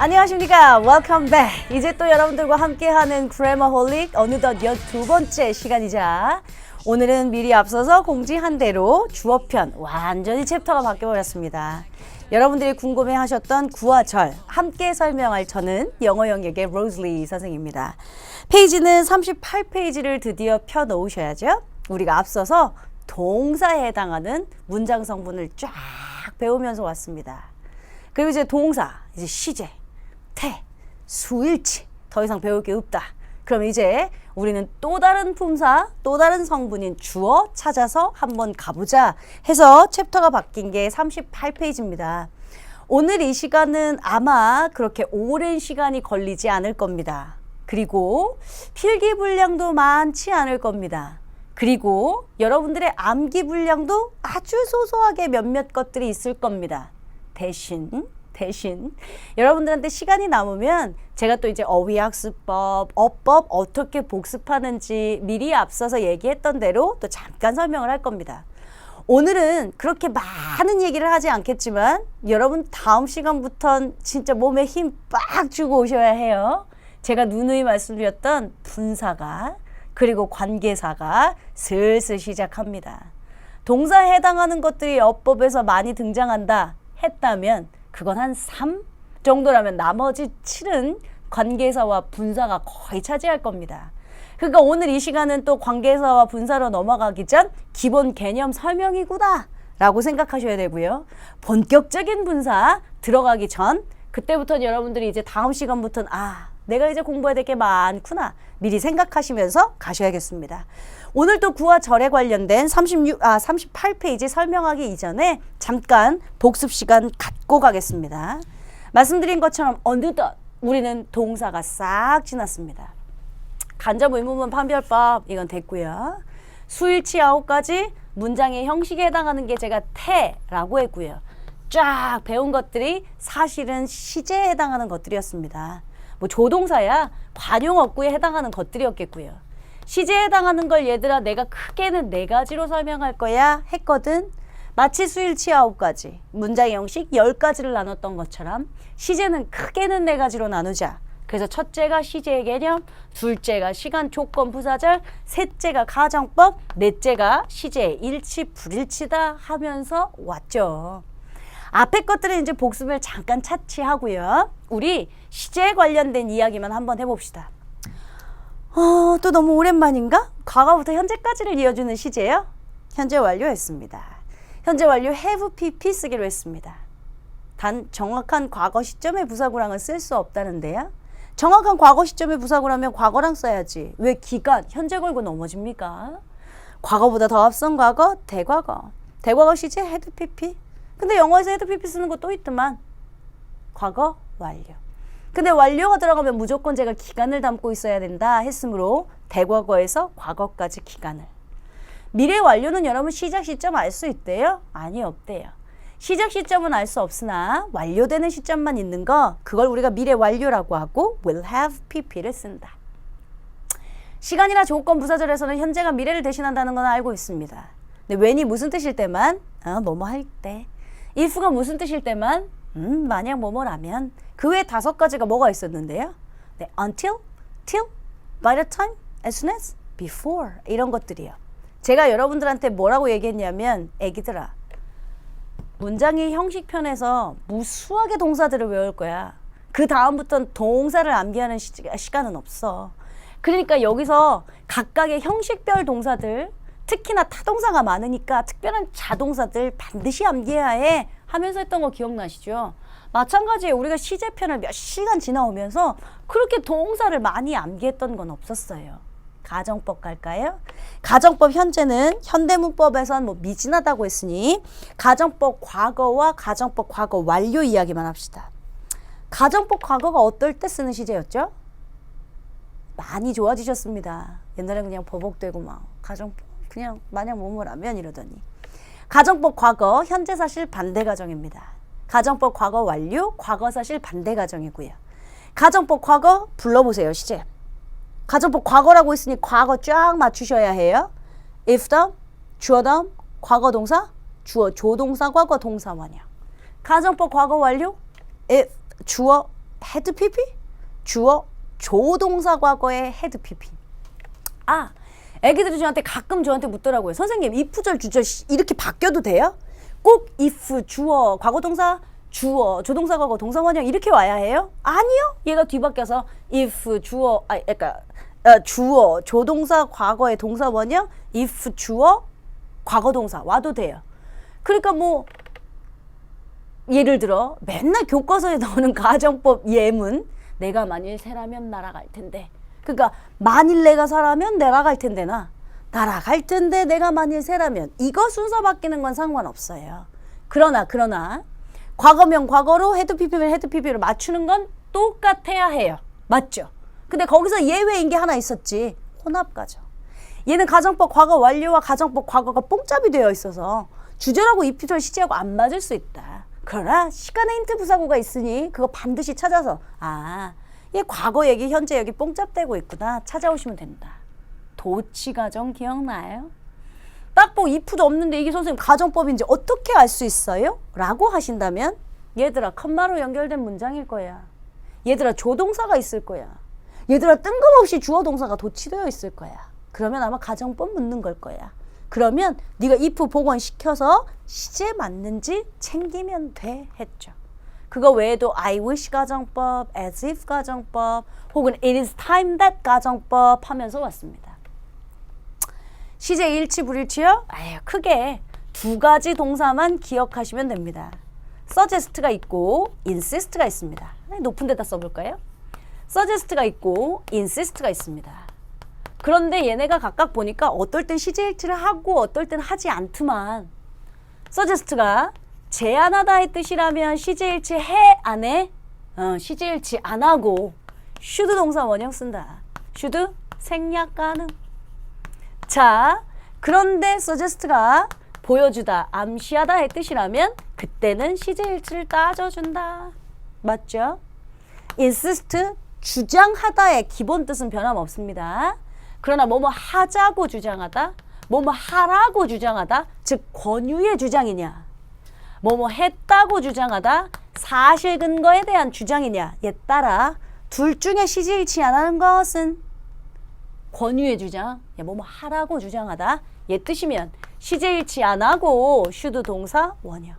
안녕하십니까. Welcome back. 이제 또 여러분들과 함께하는 그래머홀릭 어느덧 12번째 시간이자 오늘은 미리 앞서서 공지한 대로 주어편 완전히 챕터가 바뀌어버렸습니다. 여러분들이 궁금해하셨던 구와 절 함께 설명할 저는 영어 영역의 로즐리 선생입니다. 페이지는 38페이지를 드디어 펴놓으셔야죠. 우리가 앞서서 동사에 해당하는 문장 성분을 쫙 배우면서 왔습니다. 그리고 이제 동사, 이제 시제, 태, 수일치 더 이상 배울 게 없다. 그럼 이제 우리는 또 다른 품사, 또 다른 성분인 주어 찾아서 한번 가보자 해서 챕터가 바뀐 게 38페이지입니다. 오늘 이 시간은 아마 그렇게 오랜 시간이 걸리지 않을 겁니다. 그리고 필기 분량도 많지 않을 겁니다. 그리고 여러분들의 암기 분량도 아주 소소하게 몇몇 것들이 있을 겁니다. 대신 여러분들한테 시간이 남으면 제가 또 이제 어휘학습법, 어법 어떻게 복습하는지 미리 앞서서 얘기했던 대로 또 잠깐 설명을 할 겁니다. 오늘은 그렇게 많은 얘기를 하지 않겠지만 여러분 다음 시간부터는 진짜 몸에 힘 빡 주고 오셔야 해요. 제가 누누이 말씀드렸던 분사가 그리고 관계사가 슬슬 시작합니다. 동사에 해당하는 것들이 어법에서 많이 등장한다 했다면 그건 한 3 정도라면 나머지 7은 관계사와 분사가 거의 차지할 겁니다. 그러니까 오늘 이 시간은 또 관계사와 분사로 넘어가기 전 기본 개념 설명이구나 라고 생각하셔야 되고요. 본격적인 분사 들어가기 전 그때부터는 여러분들이 이제 다음 시간부터는 내가 이제 공부해야 될 게 많구나 미리 생각하시면서 가셔야겠습니다. 오늘 또 구와 절에 관련된 38페이지 설명하기 이전에 잠깐 복습 시간 갖고 가겠습니다. 말씀드린 것처럼 어느덧 우리는 동사가 싹 지났습니다. 간접 의문문 판별법 이건 됐고요. 수일치 9가지 문장의 형식에 해당하는 게 제가 태라고 했고요. 쫙 배운 것들이 사실은 시제에 해당하는 것들이었습니다. 뭐 조동사야 관용어구에 해당하는 것들이었겠고요. 시제에 해당하는 걸 얘들아 내가 크게는 4가지로 설명할 거야 했거든. 마치 수일치 9가지, 문장의 형식 10가지를 나눴던 것처럼 시제는 크게는 4가지로 나누자. 그래서 첫째가 시제의 개념, 둘째가 시간 조건 부사절, 셋째가 가정법, 넷째가 시제의 일치 불일치다 하면서 왔죠. 앞에 것들은 이제 복습을 잠깐 차치하고요. 우리 시제에 관련된 이야기만 한번 해봅시다. 또 너무 오랜만인가? 과거부터 현재까지를 이어주는 시제요. 현재 완료했습니다. 현재 완료 have pp 쓰기로 했습니다. 단 정확한 과거 시점의 부사구랑은 쓸 수 없다는데요. 정확한 과거 시점의 부사구라면 과거랑 써야지. 왜 기간, 현재 걸고 넘어집니까? 과거보다 더 앞선 과거, 대과거. 대과거 시제 had pp. 근데 영어에서 had pp 쓰는 거 또 있더만. 과거 완료. 근데 완료가 들어가면 무조건 제가 기간을 담고 있어야 된다 했으므로 대과거에서 과거까지 기간을. 미래 완료는 여러분 시작 시점 알 수 있대요? 아니 없대요. 시작 시점은 알 수 없으나 완료되는 시점만 있는 거 그걸 우리가 미래 완료라고 하고 will have pp를 쓴다. 시간이나 조건 부사절에서는 현재가 미래를 대신한다는 건 알고 있습니다. 근데 when이 무슨 뜻일 때만 뭐뭐 할 때, if가 무슨 뜻일 때만 만약 뭐뭐라면 그 외에 5가지가 뭐가 있었는데요? 네, until, till, by the time, as soon as, before 이런 것들이요. 제가 여러분들한테 뭐라고 얘기했냐면 애기들아 문장의 형식편에서 무수하게 동사들을 외울 거야. 그 다음부터는 동사를 암기하는 시간은 없어. 그러니까 여기서 각각의 형식별 동사들 특히나 타동사가 많으니까 특별한 자동사들 반드시 암기해야 해 하면서 했던 거 기억나시죠? 마찬가지에 우리가 시제편을 몇 시간 지나오면서 그렇게 동사를 많이 암기했던 건 없었어요. 가정법 갈까요? 가정법 현재는 현대문법에선 뭐 미진하다고 했으니 가정법 과거와 가정법 과거 완료 이야기만 합시다. 가정법 과거가 어떨 때 쓰는 시제였죠? 많이 좋아지셨습니다. 옛날에 그냥 버벅대고 막 가정법 그냥 마냥 뭐뭐라면 이러더니 가정법 과거 현재사실 반대가정입니다. 가정법 과거 완료 과거사실 반대가정이고요. 가정법 과거 불러보세요. 시제. 가정법 과거라고 했으니 과거 쫙 맞추셔야 해요. if 다음, 주어 다음, 과거 동사, 주어 조동사 과거 동사 원형. 가정법 과거 완료 if 주어 had pp 주어 조동사 과거의 had pp. 아, 애기들이 저한테 가끔 저한테 묻더라고요. 선생님, if절 주절 이렇게 바뀌어도 돼요? 꼭 if 주어 과거동사 주어 조동사 과거 동사 원형 이렇게 와야 해요? 아니요. 얘가 뒤바뀌어서 if 주어 그러니까 주어 조동사 과거의 동사 원형 if 주어 과거 동사 와도 돼요. 그러니까 뭐 예를 들어 맨날 교과서에 나오는 가정법 예문 내가 만일 새라면 날아갈 텐데 그러니까 만일 내가 사라면 날아갈 텐데 날아갈 텐데 내가 만일 새라면 이거 순서 바뀌는 건 상관없어요. 그러나 과거면 과거로 헤드 PP면 헤드 PP를 맞추는 건 똑같아야 해요. 맞죠? 근데 거기서 예외인 게 하나 있었지. 혼합가정. 얘는 가정법 과거 완료와 가정법 과거가 뽕짭이 되어 있어서 주절하고 이피절 시제하고 안 맞을 수 있다. 그러나 시간의 힌트 부사구가 있으니 그거 반드시 찾아서 얘 과거 얘기 현재 여기 뽕짭되고 있구나 찾아오시면 된다. 도치가정 기억나요? 딱 보고 if도 없는데 이게 선생님 가정법인지 어떻게 알 수 있어요? 라고 하신다면 얘들아 컴마로 연결된 문장일 거야. 얘들아 조동사가 있을 거야. 얘들아 뜬금없이 주어 동사가 도치되어 있을 거야. 그러면 아마 가정법 묻는 걸 거야. 그러면 네가 if 복원시켜서 시제 맞는지 챙기면 돼 했죠. 그거 외에도 I wish 가정법, as if 가정법 혹은 it is time that 가정법 하면서 왔습니다. 시제 일치 불일치요? 크게 두 가지 동사만 기억하시면 됩니다. suggest가 있고 insist가 있습니다. 높은 데다 써볼까요? suggest가 있고 insist가 있습니다. 그런데 얘네가 각각 보니까 어떨 땐 시제 일치를 하고 어떨 땐 하지 않더만 suggest가 제안하다의 뜻이라면 시제 일치 해 안 해? 시제 일치 안 하고 should 동사 원형 쓴다. should 생략 가능. 자, 그런데 suggest가 보여주다, 암시하다의 뜻이라면 그때는 시제 일치를 따져준다. 맞죠? insist 주장하다의 기본 뜻은 변함없습니다. 그러나 뭐뭐 하자고 주장하다, 뭐뭐 하라고 주장하다, 즉 권유의 주장이냐, 뭐뭐 했다고 주장하다, 사실 근거에 대한 주장이냐에 따라 둘 중에 시제일치 안 하는 것은 권유의 주장, 뭐뭐 하라고 주장하다 얘 뜻이면 시제일치 안 하고 should 동사 원형,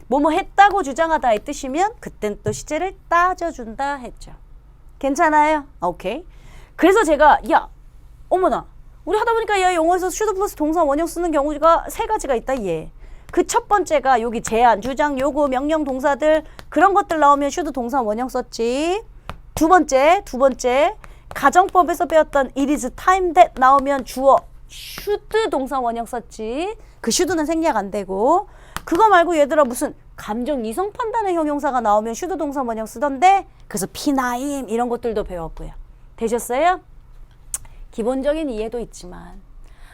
뭐뭐 했다고 주장하다의 뜻이면 그땐 또 시제를 따져준다 했죠. 괜찮아요? 오케이. 그래서 제가 어머나 우리 하다 보니까 얘 영어에서 should 플러스 동사 원형 쓰는 경우가 세 가지가 있다 얘. 그 첫 번째가 여기 제안, 주장, 요구, 명령 동사들 그런 것들 나오면 should 동사 원형 썼지. 두 번째 가정법에서 배웠던 it is time that 나오면 주어 should 동사 원형 썼지. 그 should는 생략 안 되고 그거 말고 얘들아 무슨 감정 이성 판단의 형용사가 나오면 should 동사 원형 쓰던데 그래서 피나임 이런 것들도 배웠고요. 되셨어요? 기본적인 이해도 있지만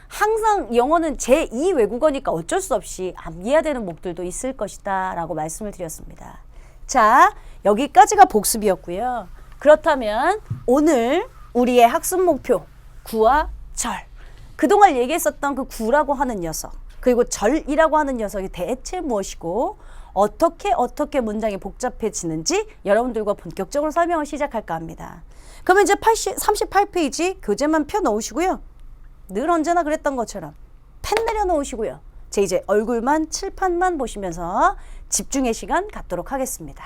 항상 영어는 제2 외국어니까 어쩔 수 없이 암기해야 되는 목들도 있을 것이다 라고 말씀을 드렸습니다. 자, 여기까지가 복습이었고요. 그렇다면 오늘 우리의 학습 목표 구와 절, 그동안 얘기했었던 그 구라고 하는 녀석 그리고 절이라고 하는 녀석이 대체 무엇이고 어떻게 문장이 복잡해지는지 여러분들과 본격적으로 설명을 시작할까 합니다. 그러면 이제 38페이지 교재만 펴놓으시고요. 늘 언제나 그랬던 것처럼 펜 내려놓으시고요. 제 이제 얼굴만 칠판만 보시면서 집중의 시간 갖도록 하겠습니다.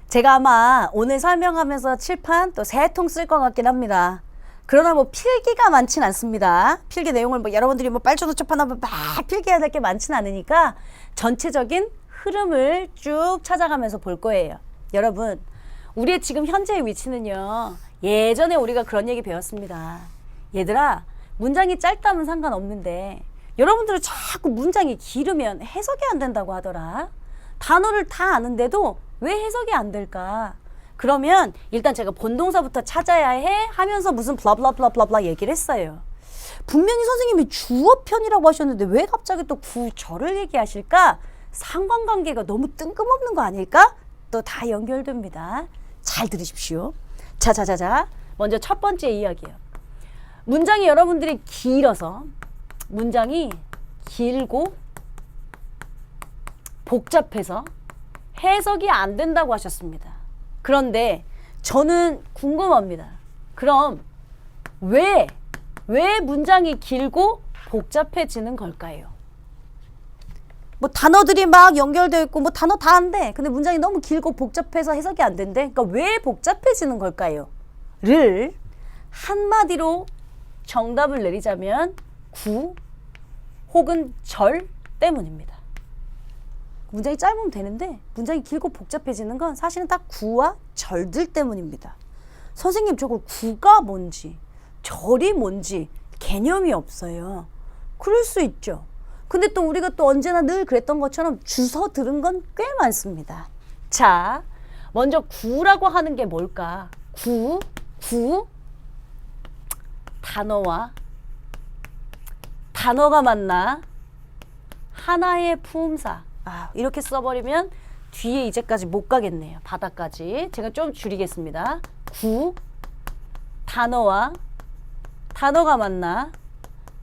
제가 아마 오늘 설명하면서 칠판 또 3통 쓸 것 같긴 합니다. 그러나 뭐 필기가 많진 않습니다. 필기 내용을 뭐 여러분들이 뭐 빨주노초 하면 막 필기해야 될 게 많진 않으니까 전체적인 흐름을 쭉 찾아가면서 볼 거예요. 여러분, 우리의 지금 현재의 위치는요. 예전에 우리가 그런 얘기 배웠습니다. 얘들아, 문장이 짧다면 상관없는데 여러분들은 자꾸 문장이 길으면 해석이 안 된다고 하더라. 단어를 다 아는데도 왜 해석이 안 될까? 그러면 일단 제가 본동사부터 찾아야 해 하면서 무슨 블라블라블라블라 얘기를 했어요. 분명히 선생님이 주어편이라고 하셨는데 왜 갑자기 또 구절을 얘기하실까? 상관관계가 너무 뜬금없는 거 아닐까? 또 다 연결됩니다. 잘 들으십시오. 자자자자. 먼저 첫 번째 이야기예요. 문장이 여러분들이 길어서 문장이 길고 복잡해서 해석이 안 된다고 하셨습니다. 그런데 저는 궁금합니다. 그럼 왜 문장이 길고 복잡해지는 걸까요? 뭐 단어들이 막 연결되어 있고 뭐 단어 다 한데 근데 문장이 너무 길고 복잡해서 해석이 안 된대. 그러니까 왜 복잡해지는 걸까요? 를 한마디로 정답을 내리자면 구 혹은 절 때문입니다. 문장이 짧으면 되는데 문장이 길고 복잡해지는 건 사실은 딱 구와 절들 때문입니다. 선생님 저거 구가 뭔지 절이 뭔지 개념이 없어요. 그럴 수 있죠. 근데 또 우리가 또 언제나 늘 그랬던 것처럼 주워 들은 건 꽤 많습니다. 자, 먼저 구라고 하는 게 뭘까? 구 단어가 맞나? 하나의 품사. 이렇게 써버리면 뒤에 이제까지 못 가겠네요. 바닥까지. 제가 좀 줄이겠습니다. 구, 단어가 맞나?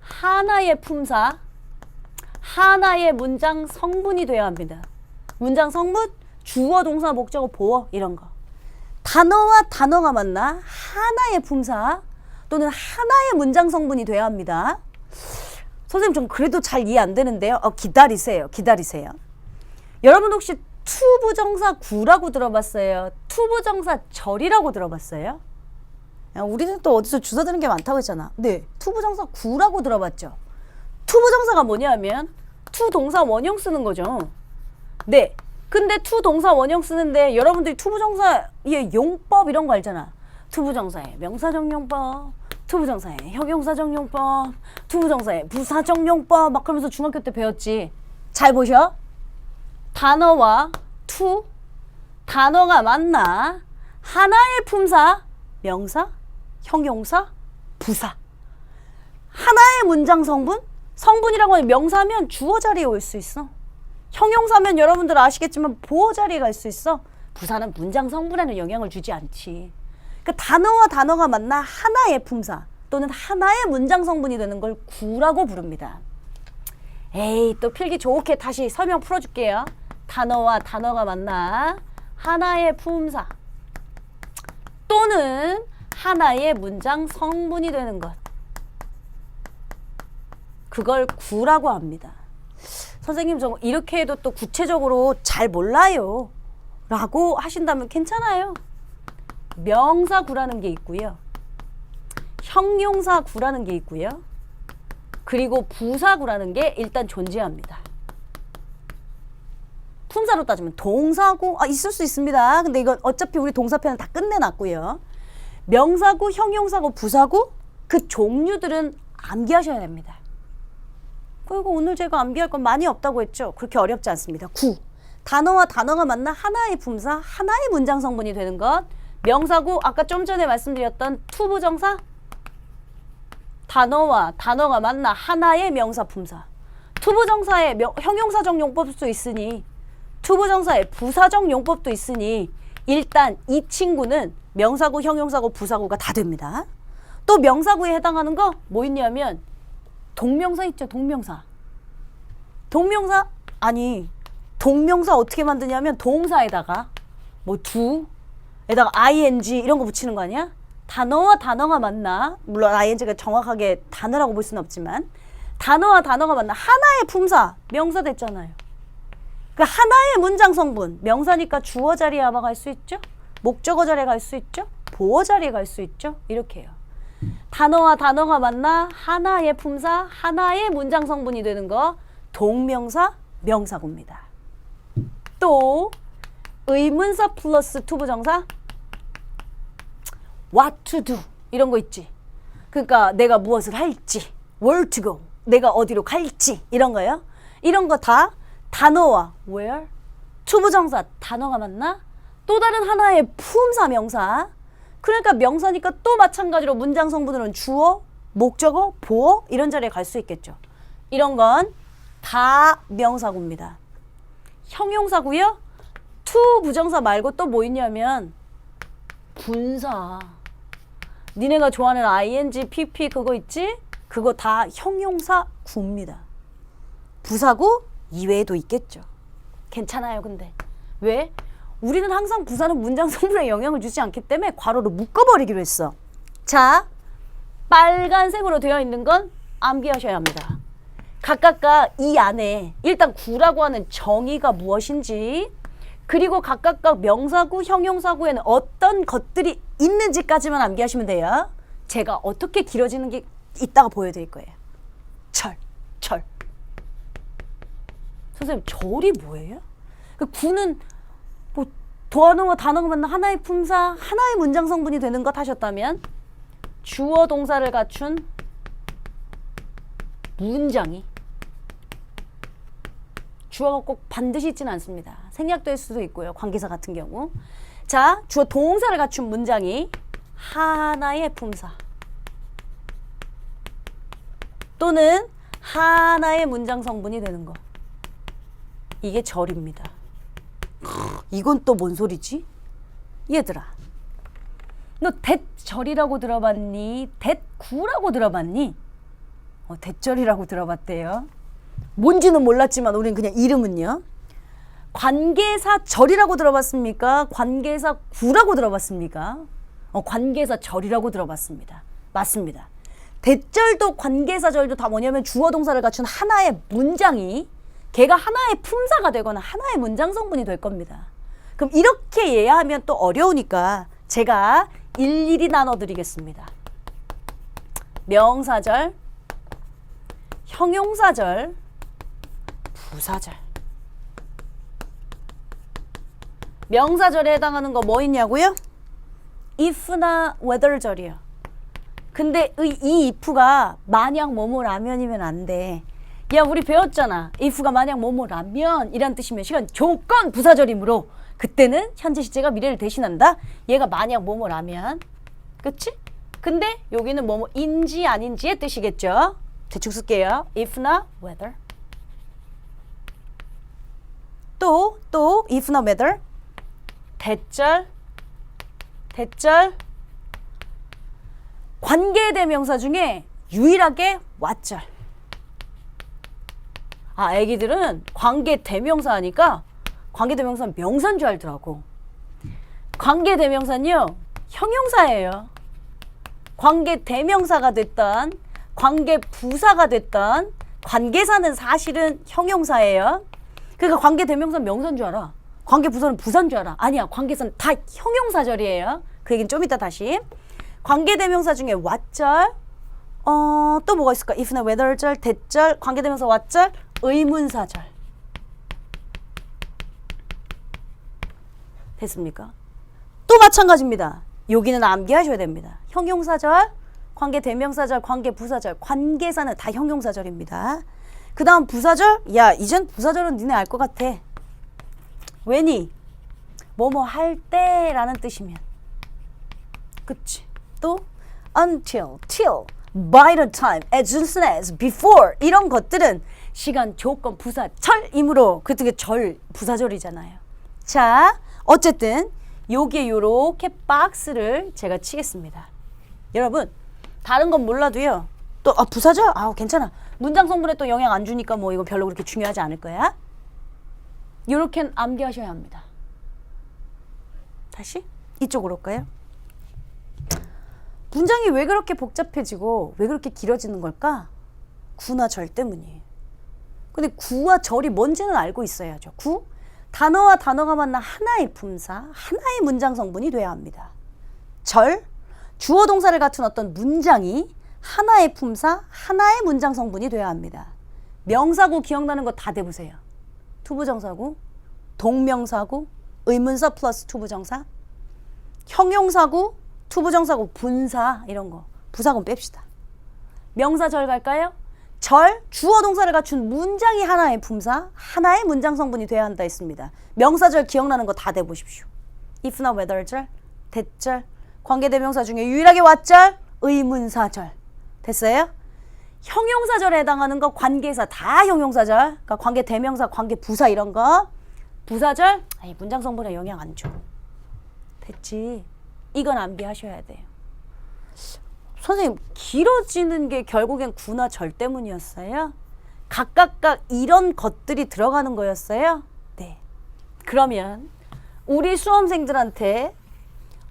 하나의 품사, 하나의 문장 성분이 되어야 합니다. 문장 성분, 주어, 동사, 목적어, 보어 이런 거. 단어와 단어가 맞나? 하나의 품사 또는 하나의 문장 성분이 되어야 합니다. 선생님 좀 그래도 잘 이해 안 되는데요. 기다리세요. 여러분 혹시 투부정사 구라고 들어봤어요? 투부정사 절이라고 들어봤어요? 우리는 또 어디서 주워 드는 게 많다고 했잖아. 네, 투부정사 구라고 들어봤죠. 투부정사가 뭐냐면 투동사 원형 쓰는 거죠. 네, 근데 투동사 원형 쓰는데 여러분들이 투부정사의 용법 이런 거 알잖아. 투부정사의 명사적 용법, 투부정사의 형용사적 용법, 투부정사의 부사적 용법 막 그러면서 중학교 때 배웠지. 잘 보셔. 단어와 단어가 맞나? 하나의 품사, 명사, 형용사, 부사. 하나의 문장 성분이라고 하면 명사면 주어 자리에 올 수 있어. 형용사면 여러분들 아시겠지만 보어 자리에 갈 수 있어. 부사는 문장 성분에는 영향을 주지 않지. 그러니까 단어와 단어가 맞나? 하나의 품사 또는 하나의 문장 성분이 되는 걸 구라고 부릅니다. 또 필기 좋게 다시 설명 풀어줄게요. 단어와 단어가 맞나? 하나의 품사 또는 하나의 문장 성분이 되는 것. 그걸 구라고 합니다. 선생님 저 이렇게 해도 또 구체적으로 잘 몰라요 라고 하신다면 괜찮아요. 명사 구라는 게 있고요. 형용사 구라는 게 있고요. 그리고 부사 구라는 게 일단 존재합니다. 품사로 따지면 동사구 있을 수 있습니다. 근데 이건 어차피 우리 동사편은 다 끝내놨고요. 명사구, 형용사구, 부사구 그 종류들은 암기하셔야 됩니다. 그리고 오늘 제가 암기할 건 많이 없다고 했죠. 그렇게 어렵지 않습니다. 구, 단어와 단어가 맞나? 하나의 품사, 하나의 문장 성분이 되는 것. 명사구, 아까 좀 전에 말씀드렸던 투부정사, 단어와 단어가 맞나? 하나의 명사 품사. 투부정사의 형용사적 용법도 있으니 투부정사의 부사적 용법도 있으니 일단 이 친구는 명사구, 형용사구, 부사구가 다 됩니다. 또 명사구에 해당하는 거 뭐 있냐면 동명사 있죠. 동명사 어떻게 만드냐면 동사에다가 뭐 두에다가 ing 이런 거 붙이는 거 아니야? 단어와 단어가 맞나? 물론 ing가 정확하게 단어라고 볼 수는 없지만 단어와 단어가 맞나? 하나의 품사 명사 됐잖아요. 그 하나의 문장 성분 명사니까 주어 자리에 아마 갈 수 있죠. 목적어 자리에 갈 수 있죠. 보어 자리에 갈 수 있죠. 이렇게 해요. 단어와 단어가 맞나? 하나의 품사, 하나의 문장 성분이 되는 거 동명사, 명사구입니다. 또 의문사 플러스 투부정사 what to do 이런 거 있지. 그러니까 내가 무엇을 할지 where to go 내가 어디로 갈지 이런 거요. 이런 거 다 단어와 where 투부정사 단어가 맞나? 또 다른 하나의 품사 명사 그러니까 명사니까 또 마찬가지로 문장 성분으로는 주어, 목적어, 보어 이런 자리에 갈 수 있겠죠. 이런 건 다 명사구입니다. 형용사고요. 투 부정사 말고 또 뭐 있냐면 분사. 니네가 좋아하는 ing, pp 그거 있지? 그거 다 형용사 구입니다. 부사구 이외에도 있겠죠. 괜찮아요. 근데 왜? 우리는 항상 부사는 문장 성분에 영향을 주지 않기 때문에 괄호로 묶어버리기로 했어. 자, 빨간색으로 되어 있는 건 암기하셔야 합니다. 각각각 이 안에 일단 구라고 하는 정의가 무엇인지, 그리고 각각각 명사구, 형용사구에는 어떤 것들이 있는지까지만 암기하시면 돼요. 제가 어떻게 길어지는 게 이따가 보여드릴 거예요. 철. 선생님, 절이 뭐예요? 그 구는 뭐 단어와 단어가 만난 하나의 품사, 하나의 문장 성분이 되는 것 하셨다면 주어 동사를 갖춘 문장이, 주어가 꼭 반드시 있지는 않습니다. 생략될 수도 있고요. 관계사 같은 경우. 자, 주어 동사를 갖춘 문장이 하나의 품사 또는 하나의 문장 성분이 되는 거. 이게 절입니다. 이건 또 뭔 소리지? 얘들아, 너 대절이라고 들어봤니? 대구라고 들어봤니? 대절이라고 들어봤대요. 뭔지는 몰랐지만 우린 그냥 이름은요. 관계사 절이라고 들어봤습니까? 관계사 구라고 들어봤습니까? 관계사 절이라고 들어봤습니다. 맞습니다. 대절도 관계사 절도 다 뭐냐면 주어 동사를 갖춘 하나의 문장이 걔가 하나의 품사가 되거나 하나의 문장 성분이 될 겁니다. 그럼 이렇게 이해하면 또 어려우니까 제가 일일이 나눠드리겠습니다. 명사절, 형용사절, 부사절. 명사절에 해당하는 거 뭐 있냐고요? if나 whether절이요. 근데 이 if가 만약 뭐뭐라면이면 안 돼. 야, 우리 배웠잖아. if가 만약 뭐뭐라면 이란 뜻이면 시간 조건 부사절이므로 그때는 현재 시제가 미래를 대신한다. 얘가 만약 뭐뭐라면. 그치? 근데 여기는 뭐뭐인지 아닌지의 뜻이겠죠. 대충 쓸게요. if나 whether. 또 if나 whether. 대절. 관계대명사 중에 유일하게 what절. 애기들은 관계대명사 하니까 관계대명사는 명사인 줄 알더라고. 관계대명사는요, 형용사예요. 관계대명사가 됐던, 관계부사가 됐던, 관계사는 사실은 형용사예요. 그러니까 관계대명사는 명사인 줄 알아. 관계부사는 부사인 줄 알아. 아니야, 관계사는 다 형용사절이에요. 그 얘기는 좀 이따 다시. 관계대명사 중에 what절, 또 뭐가 있을까? if나 whether절, 대절, 관계대명사 what절, 의문사절. 됐습니까? 또 마찬가지입니다. 여기는 암기하셔야 됩니다. 형용사절, 관계대명사절, 관계부사절, 관계사는 다 형용사절입니다. 그 다음 부사절? 야, 이젠 부사절은 니네 알 것 같아. 왜니? 뭐뭐 할 때라는 뜻이면. 그치? 또 until, till, by the time, as soon as, before 이런 것들은 시간, 조건, 부사, 철이므로 그게 절, 부사절이잖아요. 자, 어쨌든 여기에 요렇게 박스를 제가 치겠습니다. 여러분, 다른 건 몰라도요. 또 부사절? 괜찮아. 문장 성분에 또 영향 안 주니까 뭐 이거 별로 그렇게 중요하지 않을 거야. 요렇게 암기하셔야 합니다. 다시 이쪽으로 올까요? 문장이 왜 그렇게 복잡해지고 왜 그렇게 길어지는 걸까? 구나 절 때문이에요. 근데 구와 절이 뭔지는 알고 있어야죠. 구, 단어와 단어가 만난 하나의 품사, 하나의 문장 성분이 돼야 합니다. 절, 주어 동사를 갖춘 어떤 문장이 하나의 품사, 하나의 문장 성분이 돼야 합니다. 명사구 기억나는 거 다 대보세요. 투부정사구, 동명사구, 의문사 플러스 투부정사, 형용사구, 투부정사구, 분사 이런 거. 부사구는 뺍시다. 명사절 갈까요? 절, 주어 동사를 갖춘 문장이 하나의 품사, 하나의 문장 성분이 돼야 한다 했습니다. 명사절 기억나는 거 다 대보십시오. if나 whether절, 대절, 관계대명사 중에 유일하게 what절, 의문사절. 됐어요? 형용사절에 해당하는 거 관계사 다 형용사절. 그러니까 관계대명사, 관계부사 이런 거. 부사절, 문장 성분에 영향 안 줘. 됐지? 이건 암기하셔야 돼요. 선생님, 길어지는 게 결국엔 구나 절 때문이었어요? 각각 이런 것들이 들어가는 거였어요? 네. 그러면 우리 수험생들한테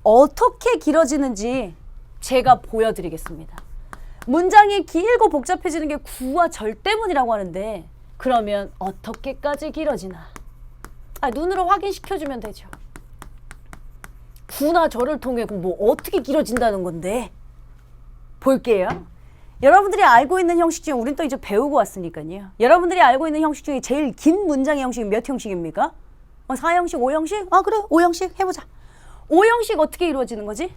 어떻게 길어지는지 제가 보여드리겠습니다. 문장이 길고 복잡해지는 게 구와 절 때문이라고 하는데 그러면 어떻게까지 길어지나? 눈으로 확인시켜주면 되죠. 구나 절을 통해 뭐 어떻게 길어진다는 건데 볼게요. 여러분들이 알고 있는 형식 중에 우린 또 이제 배우고 왔으니까요. 여러분들이 알고 있는 형식 중에 제일 긴 문장의 형식이 몇 형식입니까? 4형식, 5형식? 그래 5형식 해보자. 5형식 어떻게 이루어지는 거지?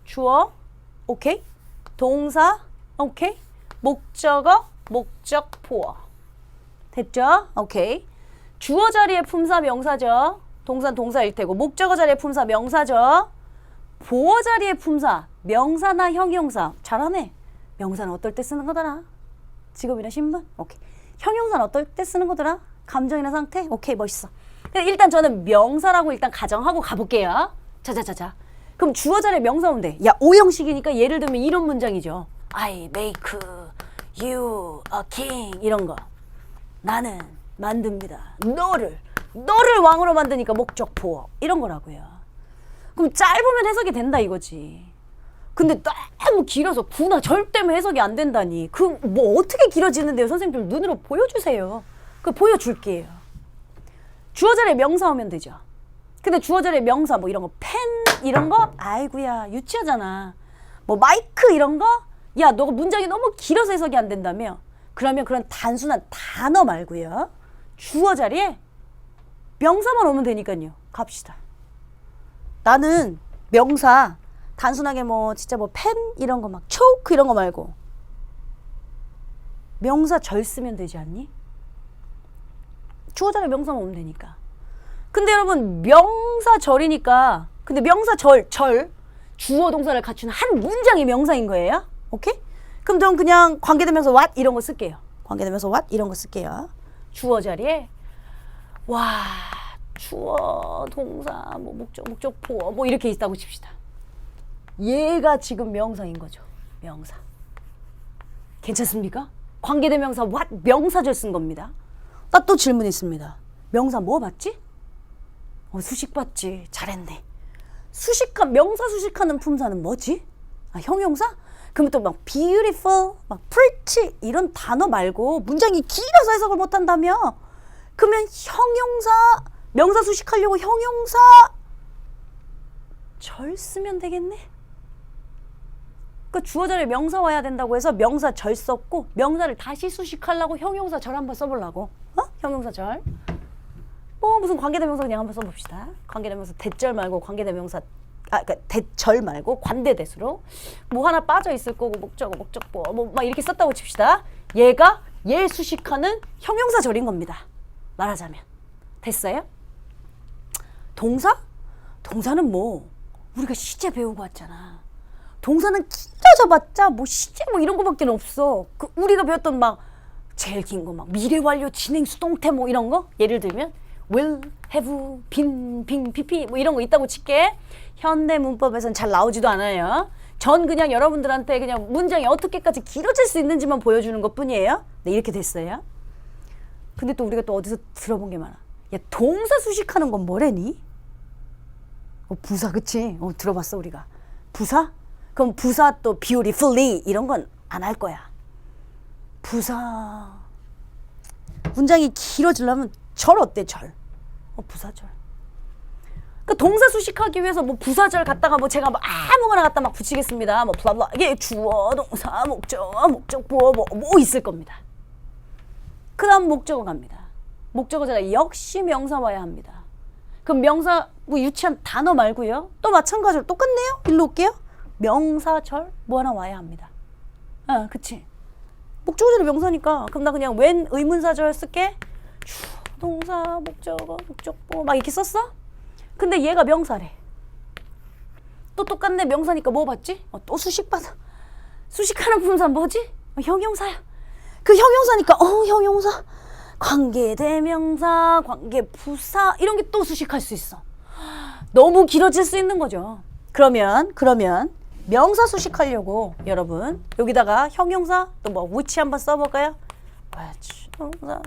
주어, 오케이. 동사, 오케이. 목적어, 목적보어. 됐죠? 오케이. 주어 자리에 품사 명사죠. 동사는 동사일 테고 목적어 자리에 품사 명사죠. 보어 자리에 품사 명사나 형용사. 잘하네. 명사는 어떨 때 쓰는 거더라? 직업이나 신분? 오케이. 형용사는 어떨 때 쓰는 거더라? 감정이나 상태? 오케이, 멋있어. 일단 저는 명사라고 일단 가정하고 가볼게요. 자자자자. 그럼 주어 자리에 명사 오면 돼. 야, 5형식이니까 예를 들면 이런 문장이죠. I make you a king 이런 거. 나는 만듭니다. 너를 왕으로 만드니까 목적 보어 이런 거라고요. 그럼 짧으면 해석이 된다 이거지. 근데 너무 길어서 구나 절 때문에 해석이 안 된다니. 그 뭐 어떻게 길어지는데요? 선생님들 눈으로 보여주세요. 그 보여줄게요. 주어 자리에 명사 오면 되죠. 근데 주어 자리에 명사 뭐 이런 거 펜 이런 거 아이고야 유치하잖아. 뭐 마이크 이런 거 야 너가 문장이 너무 길어서 해석이 안 된다며. 그러면 그런 단순한 단어 말고요. 주어 자리에 명사만 오면 되니까요. 갑시다. 나는 명사 단순하게 뭐 진짜 뭐 펜 이런 거 막 초크 이런 거 말고 명사 절 쓰면 되지 않니? 주어 자리에 명사만 오면 되니까. 근데 여러분 명사 절이니까 근데 명사 절 주어 동사를 갖춘 한 문장이 명사인 거예요. 오케이? 그럼 전 그냥 관계대명사 what 이런 거 쓸게요. 관계대명사 what 이런 거 쓸게요. 주어 자리에 와 주어 동사 뭐 목적 보어 뭐 이렇게 있다고 칩시다. 얘가 지금 명사인 거죠. 명사. 괜찮습니까? 관계대명사 what 명사절 쓴 겁니다. 나 또 질문 있습니다. 명사 뭐 봤지? 수식 봤지. 잘했네. 명사 수식하는 품사는 뭐지? 형용사? 그럼 또 막 beautiful, 막 pretty 이런 단어 말고 문장이 길어서 해석을 못한다며? 그러면 형용사, 명사 수식하려고 형용사 절 쓰면 되겠네? 그 주어 자리에 명사 와야 된다고 해서 명사 절 썼고 명사를 다시 수식하려고 형용사 절 한번 써보려고. 형용사 절. 무슨 관계대명사 그냥 한번 써봅시다. 관계대명사 대절 말고 관계대명사 그러니까 대절 말고 관대대수로 뭐 하나 빠져 있을 거고 목적어 목적보 뭐 막 이렇게 썼다고 칩시다. 얘가 얘 수식하는 형용사 절인 겁니다. 말하자면 됐어요? 동사? 동사는 뭐 우리가 시제 배우고 왔잖아. 동사는 길어져봤자 뭐 시제 뭐 이런 거밖에 없어. 그 우리가 배웠던 막 제일 긴 거 막 미래 완료 진행 수동태 뭐 이런 거 예를 들면 will, have, been, being, pp 뭐 이런 거 있다고 칠게. 현대 문법에서는 잘 나오지도 않아요. 전 그냥 여러분들한테 그냥 문장이 어떻게까지 길어질 수 있는지만 보여주는 것 뿐이에요. 네, 이렇게 됐어요. 근데 또 우리가 또 어디서 들어본 게 많아. 야, 동사 수식하는 건 뭐래니? 부사, 그치? 들어봤어, 우리가. 부사? 그럼 부사 또 beautifully 이런 건 안 할 거야. 부사. 문장이 길어지려면 절 어때, 절? 부사절. 그 동사 수식하기 위해서 뭐 부사절 갖다가 뭐 제가 뭐 아무거나 갖다 막 붙이겠습니다. 뭐 블라블라. 이게 주어, 동사, 목적보 뭐 있을 겁니다. 그 다음 목적어 갑니다. 목적어 자리에 역시 명사 와야 합니다. 그럼 명사 뭐 유치한 단어 말고요. 또 마찬가지로 똑같네요. 일로 올게요. 명사절 뭐 하나 와야 합니다. 그치. 목적어 자리 명사니까 그럼 나 그냥 웬 의문사절 쓸게. 주어, 동사, 목적어, 목적보 막 이렇게 썼어? 근데 얘가 명사래. 또 똑같네. 명사니까 뭐 봤지? 또 수식받아. 수식하는 품사 뭐지? 형용사야. 그 형용사니까 형용사. 관계대명사, 관계부사 이런 게 또 수식할 수 있어. 너무 길어질 수 있는 거죠. 그러면 명사 수식하려고 여러분 여기다가 형용사 또 뭐 which 한번 써볼까요? which 동사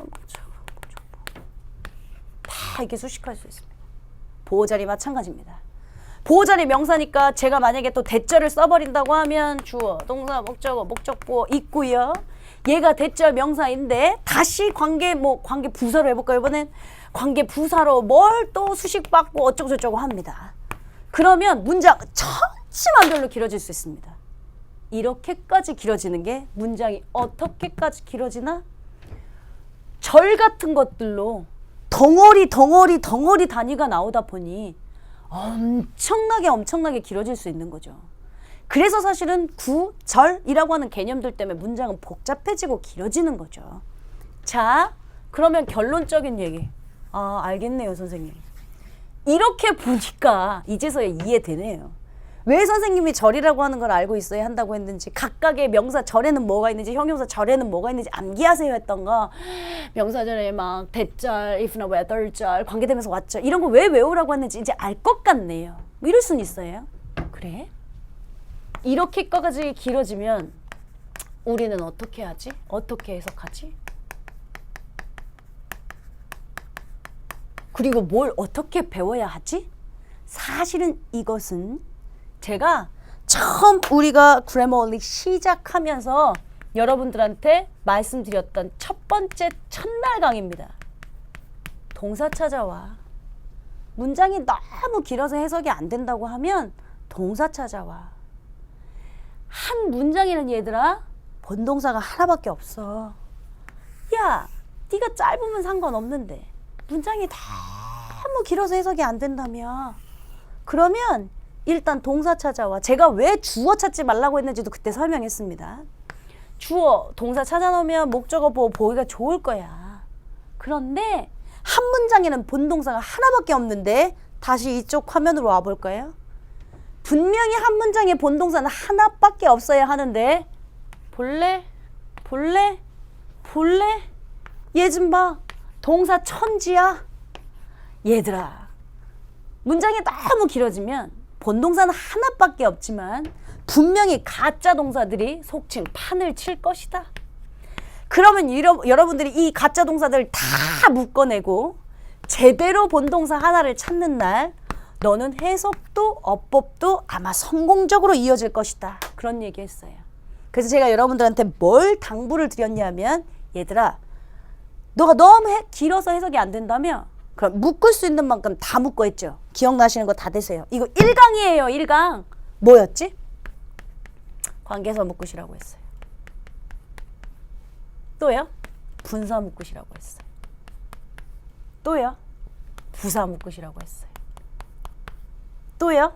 다 이렇게 수식할 수 있습니다. 보호자리 마찬가지입니다. 보호자리 명사니까 제가 만약에 또 대절을 써버린다고 하면 주어, 동사, 목적어, 목적보어 있고요. 얘가 대절 명사인데 다시 관계 부사로 해볼까요? 이번엔 관계 부사로 뭘 또 수식받고 어쩌고저쩌고 합니다. 그러면 문장 천지만별로 길어질 수 있습니다. 이렇게까지 길어지는 게 문장이 어떻게까지 길어지나? 절 같은 것들로 덩어리 단위가 나오다 보니 엄청나게 길어질 수 있는 거죠. 그래서 사실은 구절이라고 하는 개념들 때문에 문장은 복잡해지고 길어지는 거죠. 자, 그러면 결론적인 얘기. 아, 알겠네요, 선생님. 이렇게 보니까 이제서야 이해되네요. 왜 선생님이 절이라고 하는 걸 알고 있어야 한다고 했는지, 각각의 명사 절에는 뭐가 있는지, 형용사 절에는 뭐가 있는지 암기하세요 했던 거. 명사절에 막 대절, if나 whether절, 관계대명사 what절 이런 거 왜 외우라고 했는지 이제 알 것 같네요. 뭐 이럴 수는 있어요. 그래? 이렇게까지 길어지면 우리는 어떻게 하지? 어떻게 해석하지? 그리고 뭘 어떻게 배워야 하지? 사실은 이것은 제가 처음 우리가 그래머올릭 시작하면서 여러분들한테 말씀드렸던 첫 번째 첫날 강의입니다. 동사 찾아와. 문장이 너무 길어서 해석이 안 된다고 하면 동사 찾아와. 한 문장에는 얘들아 본동사가 하나밖에 없어. 야, 네가 짧으면 상관없는데 문장이 너무 길어서 해석이 안 된다며. 그러면 일단 동사 찾아와. 제가 왜 주어 찾지 말라고 했는지도 그때 설명했습니다. 주어, 동사 찾아놓으면 목적어 보기가 좋을 거야. 그런데 한 문장에는 본동사가 하나밖에 없는데 다시 이쪽 화면으로 와볼까요? 분명히 한 문장에 본동사는 하나밖에 없어야 하는데 볼래? 얘 좀 봐. 동사 천지야. 얘들아, 문장이 너무 길어지면 본동사는 하나밖에 없지만 분명히 가짜 동사들이 속칭 판을 칠 것이다. 그러면 여러분들이 이 가짜 동사들 다 묶어내고 제대로 본동사 하나를 찾는 날 너는 해석도 어법도 아마 성공적으로 이어질 것이다. 그런 얘기 했어요. 그래서 제가 여러분들한테 뭘 당부를 드렸냐면 얘들아, 너가 너무 길어서 해석이 안 된다며 그럼 묶을 수 있는 만큼 다 묶어 했죠. 기억나시는 거 다 되세요. 이거 1강이에요. 1강. 뭐였지? 관계사 묶으시라고 했어요. 또요? 분사 묶으시라고 했어요. 또요? 부사 묶으시라고 했어요. 또요?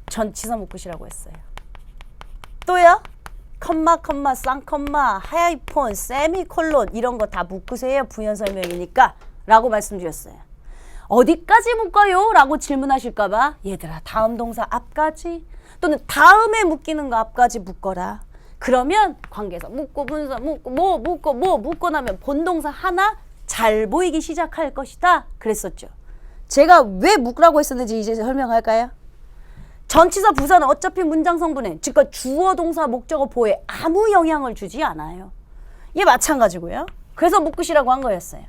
전치사 묶으시라고 했어요. 또요? 컴마, 쌍컴마, 하이폰, 세미콜론 이런 거 다 묶으세요. 부연 설명이니까 라고 말씀드렸어요. 어디까지 묶어요? 라고 질문하실까 봐 얘들아 다음 동사 앞까지 또는 다음에 묶이는 거 앞까지 묶어라. 그러면 관계사 묶고 분사 묶고 뭐 묶고 나면 본동사 하나 잘 보이기 시작할 것이다. 그랬었죠. 제가 왜 묶으라고 했었는지 이제 설명할까요? 전치사 부사는 어차피 문장 성분에 즉 주어 동사 목적어 보호에 아무 영향을 주지 않아요. 이게 마찬가지고요. 그래서 묶으시라고 한 거였어요.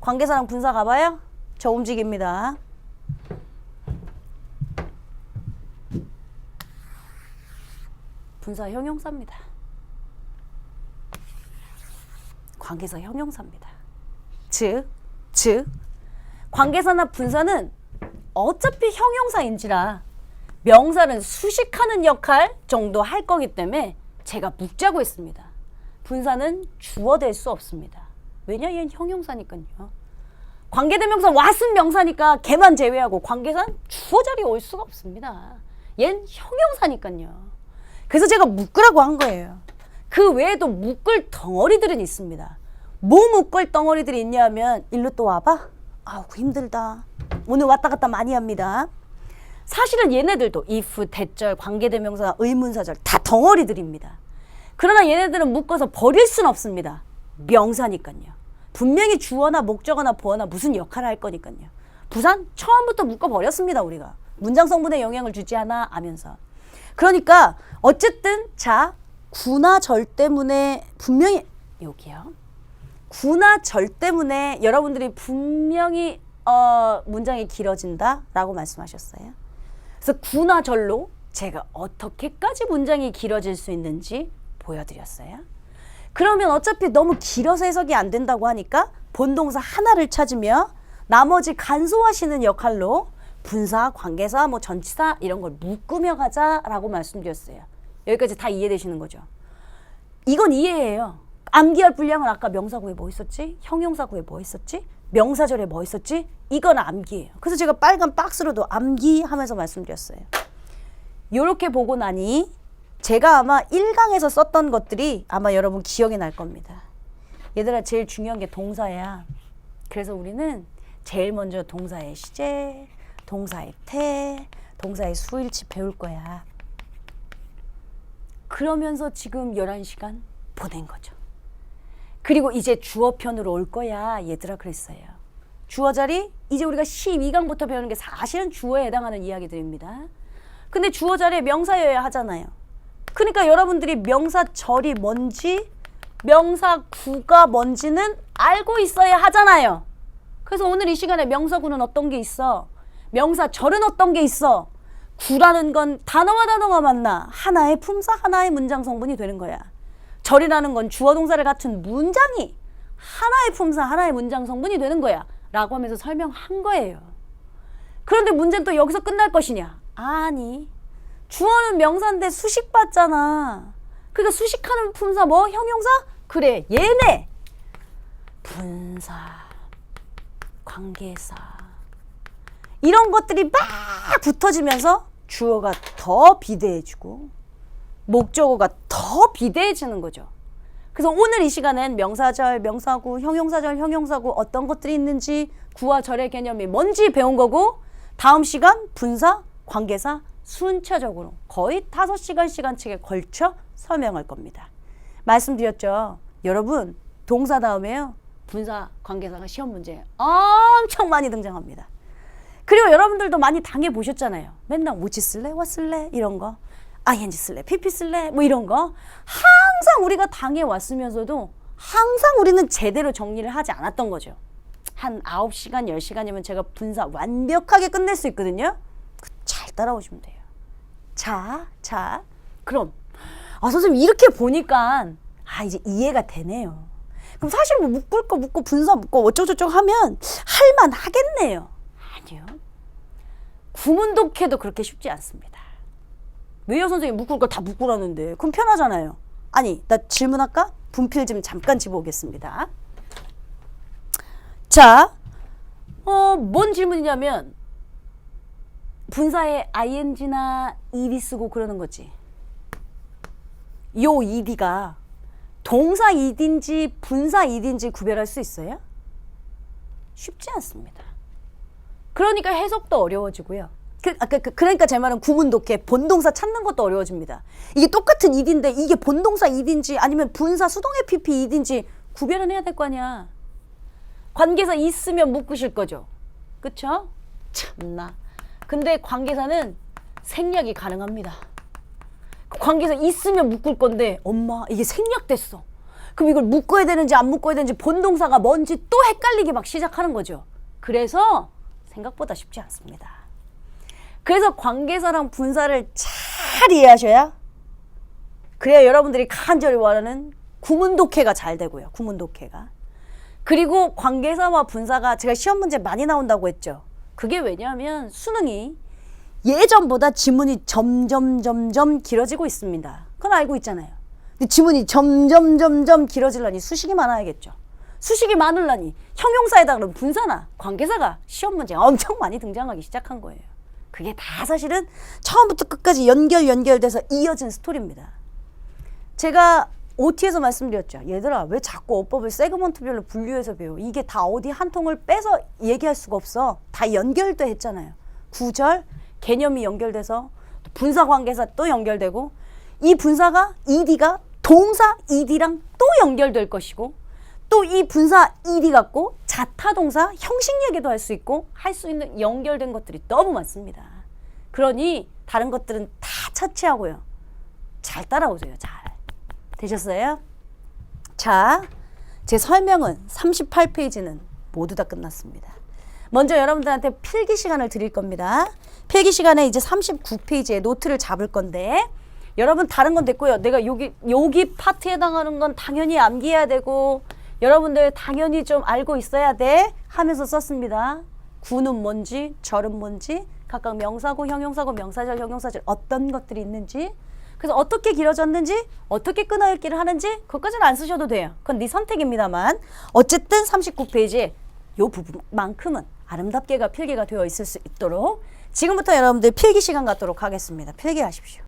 관계사랑 분사 가봐요. 저 움직입니다. 분사 형용사입니다. 관계사 형용사입니다. 즉 관계사나 분사는 어차피 형용사인지라 명사는 수식하는 역할 정도 할 거기 때문에 제가 묶자고 했습니다. 분사는 주어 될 수 없습니다. 왜냐? 얘는 형용사니까요. 관계대명사 왓은 명사니까 걔만 제외하고 관계사는 주어 자리에 올 수가 없습니다. 얘는 형용사니까요. 그래서 제가 묶으라고 한 거예요. 그 외에도 묶을 덩어리들은 있습니다. 뭐 묶을 덩어리들이 있냐면 일로 또 와봐. 아우 힘들다. 오늘 왔다 갔다 많이 합니다. 사실은 얘네들도 if, 대절, 관계대명사, 의문사절 다 덩어리들입니다. 그러나 얘네들은 묶어서 버릴 수는 없습니다. 명사니까요. 분명히 주어나 목적어나 보어나 무슨 역할을 할 거니까요. 부산 처음부터 묶어버렸습니다. 우리가. 문장 성분에 영향을 주지 않아 하면서. 그러니까 어쨌든 자, 구나 절 때문에 분명히 여기요. 구나 절 때문에 여러분들이 분명히 문장이 길어진다라고 말씀하셨어요. 그래서 구나 절로 제가 어떻게까지 문장이 길어질 수 있는지 보여드렸어요. 그러면 어차피 너무 길어서 해석이 안 된다고 하니까 본동사 하나를 찾으며 나머지 간소화시는 역할로 분사, 관계사, 뭐 전치사 이런 걸 묶으며 가자라고 말씀드렸어요. 여기까지 다 이해되시는 거죠? 이건 이해해요. 암기할 분량은 아까 명사구에 뭐 있었지? 형용사구에 뭐 있었지? 명사절에 뭐 있었지? 이건 암기예요. 그래서 제가 빨간 박스로도 암기하면서 말씀드렸어요. 요렇게 보고 나니 제가 아마 1강에서 썼던 것들이 아마 여러분 기억이 날 겁니다. 얘들아, 제일 중요한 게 동사야. 그래서 우리는 제일 먼저 동사의 시제, 동사의 태, 동사의 수일치 배울 거야. 그러면서 지금 11시간 보낸 거죠. 그리고 이제 주어편으로 올 거야. 얘들아 그랬어요. 주어 자리 이제 우리가 12강부터 배우는 게 사실은 주어에 해당하는 이야기들입니다. 근데 주어 자리에 명사여야 하잖아요. 그러니까 여러분들이 명사절이 뭔지 명사구가 뭔지는 알고 있어야 하잖아요. 그래서 오늘 이 시간에 명사구는 어떤 게 있어? 명사절은 어떤 게 있어? 구라는 건 단어와 단어가 만나 하나의 품사, 하나의 문장 성분이 되는 거야. 절이라는 건 주어 동사를 갖춘 문장이 하나의 품사, 하나의 문장 성분이 되는 거야 라고 하면서 설명한 거예요. 그런데 문제는 또 여기서 끝날 것이냐? 아니, 주어는 명사인데 수식받잖아. 그러니까 수식하는 품사 뭐? 형용사? 그래, 얘네 분사, 관계사 이런 것들이 막 붙어지면서 주어가 더 비대해지고 목적어가 더 비대해지는 거죠. 그래서 오늘 이 시간엔 명사절, 명사구, 형용사절, 형용사구 어떤 것들이 있는지 구와 절의 개념이 뭔지 배운 거고 다음 시간 분사, 관계사 순차적으로 거의 5시간 시간씩에 걸쳐 설명할 겁니다. 말씀드렸죠. 여러분 동사 다음에요. 분사, 관계사가 시험 문제에 엄청 많이 등장합니다. 그리고 여러분들도 많이 당해보셨잖아요. 맨날 which 쓸래? what 쓸래? 이런 거. ing 쓸래? pp 쓸래? 뭐 이런 거. 항상 우리가 당해왔으면서도 항상 우리는 제대로 정리를 하지 않았던 거죠. 한 9시간, 10시간이면 제가 분사 완벽하게 끝낼 수 있거든요. 잘 따라오시면 돼요. 자, 그럼 선생님 이렇게 보니까 이제 이해가 되네요. 그럼 사실 뭐 묶을 거 묶고 분사 묶고 어쩌고저쩌고 하면 할만 하겠네요. 아니요. 구문독해도 그렇게 쉽지 않습니다. 왜요 선생님 묶을 거 다 묶으라는데 그럼 편하잖아요. 아니 나 질문할까? 분필 좀 잠깐 집어오겠습니다. 자, 뭔 질문이냐면 분사에 ing나 ed 쓰고 그러는 거지. 요 ed가 동사 ed인지 분사 ed인지 구별할 수 있어요? 쉽지 않습니다. 그러니까 해석도 어려워지고요. 그러니까 제 말은 구문독해 본동사 찾는 것도 어려워집니다. 이게 똑같은 ed인데 이게 본동사 ed인지 아니면 분사 수동의 pp ed인지 구별은 해야 될 거 아니야. 관계사 있으면 묶으실 거죠. 그쵸? 참나. 근데 관계사는 생략이 가능합니다. 관계사 있으면 묶을 건데 엄마 이게 생략됐어. 그럼 이걸 묶어야 되는지 안 묶어야 되는지 본동사가 뭔지 또 헷갈리게 막 시작하는 거죠. 그래서 생각보다 쉽지 않습니다. 그래서 관계사랑 분사를 잘 이해하셔야 그래야 여러분들이 간절히 원하는 구문독해가 잘 되고요. 구문독해가. 그리고 관계사와 분사가 제가 시험 문제 많이 나온다고 했죠. 그게 왜냐하면 수능이 예전보다 지문이 점점 길어지고 있습니다. 그건 알고 있잖아요. 근데 지문이 점점 길어지려니 수식이 많아야겠죠. 수식이 많으려니 형용사에다 그러면 분사나 관계사가 시험 문제 엄청 많이 등장하기 시작한 거예요. 그게 다 사실은 처음부터 끝까지 연결돼서 이어진 스토리입니다. 제가 OT에서 말씀드렸죠. 얘들아 왜 자꾸 어법을 세그먼트별로 분류해서 배워. 이게 다 어디 한 통을 빼서 얘기할 수가 없어. 다 연결돼 했잖아요. 구절 개념이 연결돼서 분사 관계사 또 연결되고 이 분사가 ed가 동사 ed랑 또 연결될 것이고 또 이 분사 ed 갖고 자타 동사 형식 얘기도 할 수 있고 할 수 있는 연결된 것들이 너무 많습니다. 그러니 다른 것들은 다 차치하고요. 잘 따라오세요. 잘. 되셨어요? 자, 제 설명은 38페이지는 모두 다 끝났습니다. 먼저 여러분들한테 필기 시간을 드릴 겁니다. 필기 시간에 이제 39페이지에 노트를 잡을 건데 여러분 다른 건 됐고요. 내가 여기 파트에 해당하는 건 당연히 암기해야 되고 여러분들 당연히 좀 알고 있어야 돼 하면서 썼습니다. 구는 뭔지, 절은 뭔지, 각각 명사구, 형용사구, 명사절, 형용사절 어떤 것들이 있는지 그래서 어떻게 길어졌는지 어떻게 끊어읽기를 하는지 그것까지는 안 쓰셔도 돼요. 그건 네 선택입니다만 어쨌든 39페이지에 요 부분만큼은 아름답게가 필기가 되어 있을 수 있도록 지금부터 여러분들 필기 시간 갖도록 하겠습니다. 필기하십시오.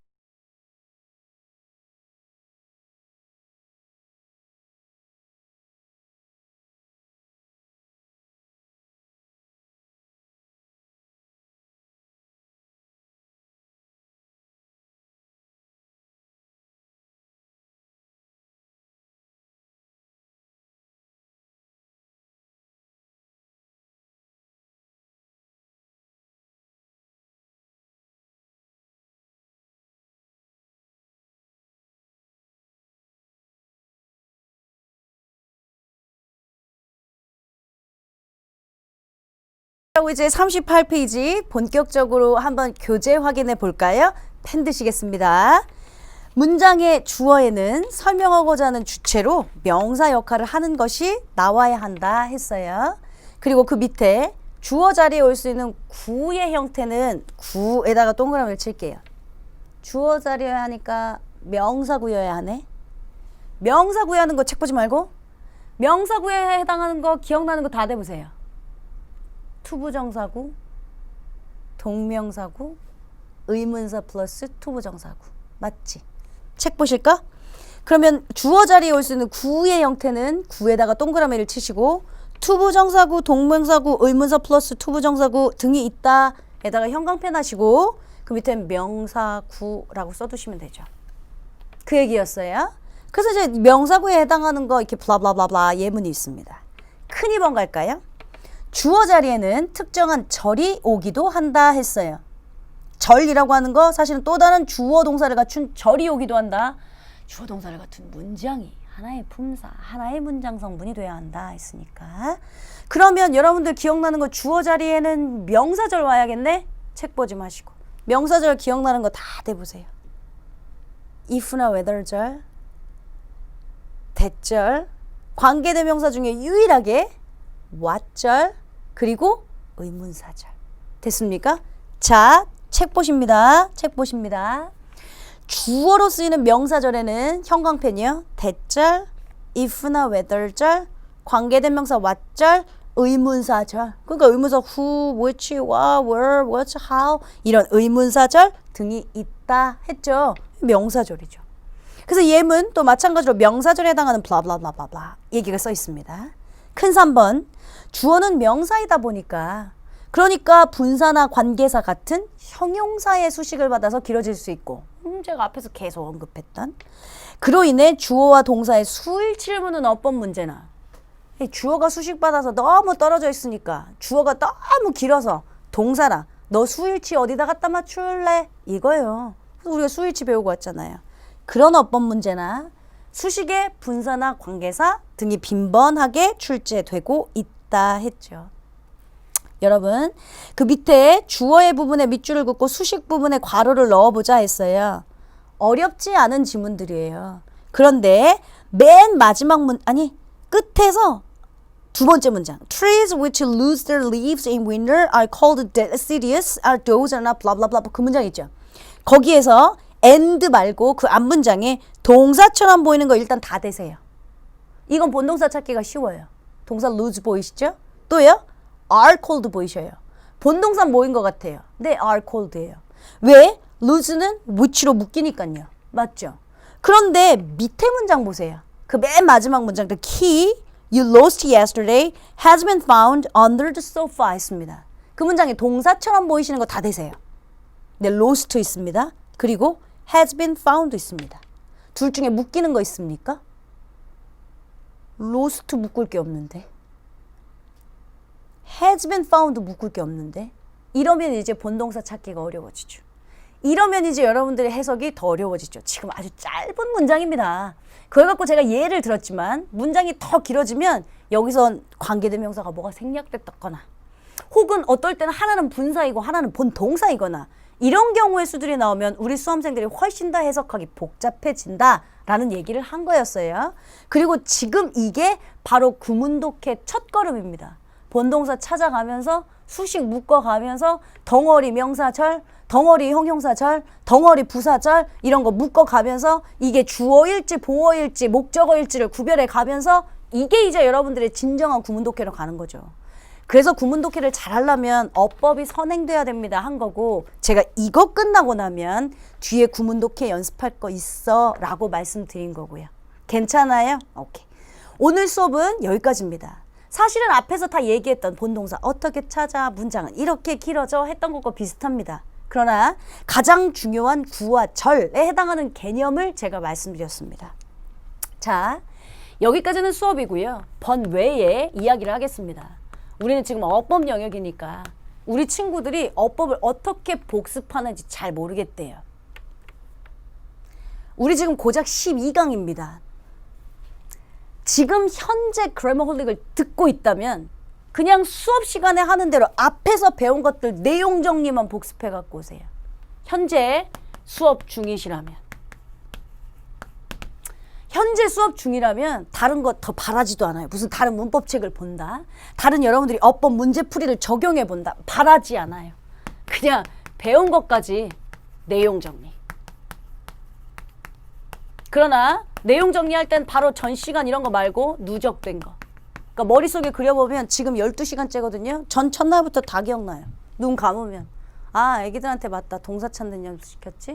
이제 38페이지 본격적으로 한번 교재 확인해 볼까요? 펜 드시겠습니다. 문장의 주어에는 설명하고자 하는 주체로 명사 역할을 하는 것이 나와야 한다 했어요. 그리고 그 밑에 주어 자리에 올 수 있는 구의 형태는 구에다가 동그라미를 칠게요. 주어 자리에 하니까 명사구여야 하네. 명사구에 하는 거 책 보지 말고 명사구에 해당하는 거 기억나는 거 다 대보세요. 투부정사구, 동명사구, 의문사 플러스 투부정사구. 맞지? 책 보실까? 그러면 주어 자리에 올 수 있는 구의 형태는 구에다가 동그라미를 치시고 투부정사구, 동명사구, 의문사 플러스 투부정사구 등이 있다 에다가 형광펜 하시고 그 밑에 명사구라고 써두시면 되죠. 그 얘기였어요. 그래서 이제 명사구에 해당하는 거 이렇게 블라블라블라 예문이 있습니다. 큰 2번 갈까요? 주어 자리에는 특정한 절이 오기도 한다 했어요. 절이라고 하는 거 사실은 또 다른 주어 동사를 갖춘 절이 오기도 한다. 주어 동사를 갖춘 문장이 하나의 품사, 하나의 문장 성분이 돼야 한다 했으니까. 그러면 여러분들 기억나는 거 주어 자리에는 명사절 와야겠네? 책 보지 마시고. 명사절 기억나는 거 다 대보세요. if나 whether절, that절, 관계대명사 중에 유일하게 what절, 그리고 의문사절. 됐습니까? 자, 책 보십니다. 책 보십니다. 주어로 쓰이는 명사절에는 형광펜이요. that절, if나 whether절, 관계대명사 what절, 의문사절. 그러니까 의문사 who, which, what, where, what, how 이런 의문사절 등이 있다 했죠. 명사절이죠. 그래서 예문 또 마찬가지로 명사절에 해당하는 블라블라블라블라 얘기가 써 있습니다. 큰 3번 주어는 명사이다 보니까 그러니까 분사나 관계사 같은 형용사의 수식을 받아서 길어질 수 있고 제가 앞에서 계속 언급했던 그로 인해 주어와 동사의 수일치를 어법 문제나 주어가 수식받아서 너무 떨어져 있으니까 주어가 너무 길어서 동사나 너 수일치 어디다 갖다 맞출래? 이거예요. 그래서 우리가 수일치 배우고 왔잖아요. 그런 어법 문제나 수식의 분사나 관계사 등이 빈번하게 출제되고 있다 했죠. 여러분 그 밑에 주어의 부분에 밑줄을 긋고 수식 부분에 괄호를 넣어보자 했어요. 어렵지 않은 지문들이에요. 그런데 맨 마지막 끝에서 두 번째 문장 Trees which lose their leaves in winter are called deciduous. Are those are not blah blah blah. 그 문장 있죠. 거기에서 and 말고 그 앞 문장에 동사처럼 보이는 거 일단 다 대세요. 이건 본동사 찾기가 쉬워요. 동사 lose 보이시죠? 또요? are cold 보이셔요. 본동사 뭐인 것 같아요? 네, are cold예요. 왜? lose는 which로 묶이니까요. 맞죠? 그런데 밑에 문장 보세요. 그 맨 마지막 문장 The key you lost yesterday has been found under the sofa 했습니다. 그 문장에 동사처럼 보이시는 거 다 대세요. 네, lost 있습니다. 그리고 has been found 있습니다. 둘 중에 묶이는 거 있습니까? lost 묶을 게 없는데 has been found 묶을 게 없는데 이러면 이제 본동사 찾기가 어려워지죠. 이러면 이제 여러분들의 해석이 더 어려워지죠. 지금 아주 짧은 문장입니다. 그걸 갖고 제가 예를 들었지만 문장이 더 길어지면 여기선 관계대명사가 뭐가 생략됐거나 혹은 어떨 때는 하나는 분사이고 하나는 본동사이거나 이런 경우의 수들이 나오면 우리 수험생들이 훨씬 더 해석하기 복잡해진다라는 얘기를 한 거였어요. 그리고 지금 이게 바로 구문독해 첫걸음입니다. 본동사 찾아가면서 수식 묶어가면서 덩어리 명사절, 덩어리 형용사절, 덩어리 부사절 이런 거 묶어가면서 이게 주어일지 보어일지 목적어일지를 구별해 가면서 이게 이제 여러분들의 진정한 구문독해로 가는 거죠. 그래서 구문독해를 잘하려면 어법이 선행돼야 됩니다 한 거고 제가 이거 끝나고 나면 뒤에 구문독해 연습할 거 있어 라고 말씀드린 거고요. 괜찮아요? 오케이. 오늘 수업은 여기까지입니다. 사실은 앞에서 다 얘기했던 본동사 어떻게 찾아 문장은 이렇게 길어져 했던 것과 비슷합니다. 그러나 가장 중요한 구와 절에 해당하는 개념을 제가 말씀드렸습니다. 자, 여기까지는 수업이고요. 번외에 이야기를 하겠습니다. 우리는 지금 어법 영역이니까 우리 친구들이 어법을 어떻게 복습하는지 잘 모르겠대요. 우리 지금 고작 12강입니다. 지금 현재 그래머홀릭을 듣고 있다면 그냥 수업 시간에 하는 대로 앞에서 배운 것들 내용 정리만 복습해 갖고 오세요. 현재 수업 중이시라면. 현재 수업 중이라면 다른 것 더 바라지도 않아요. 무슨 다른 문법책을 본다. 다른 여러분들이 어법 문제풀이를 적용해 본다. 바라지 않아요. 그냥 배운 것까지 내용 정리. 그러나 내용 정리할 땐 바로 전 시간 이런 거 말고 누적된 거. 그러니까 머릿속에 그려보면 지금 12시간째거든요. 전 첫날부터 다 기억나요. 눈 감으면. 아, 애기들한테 맞다. 동사 찾는 연습 시켰지?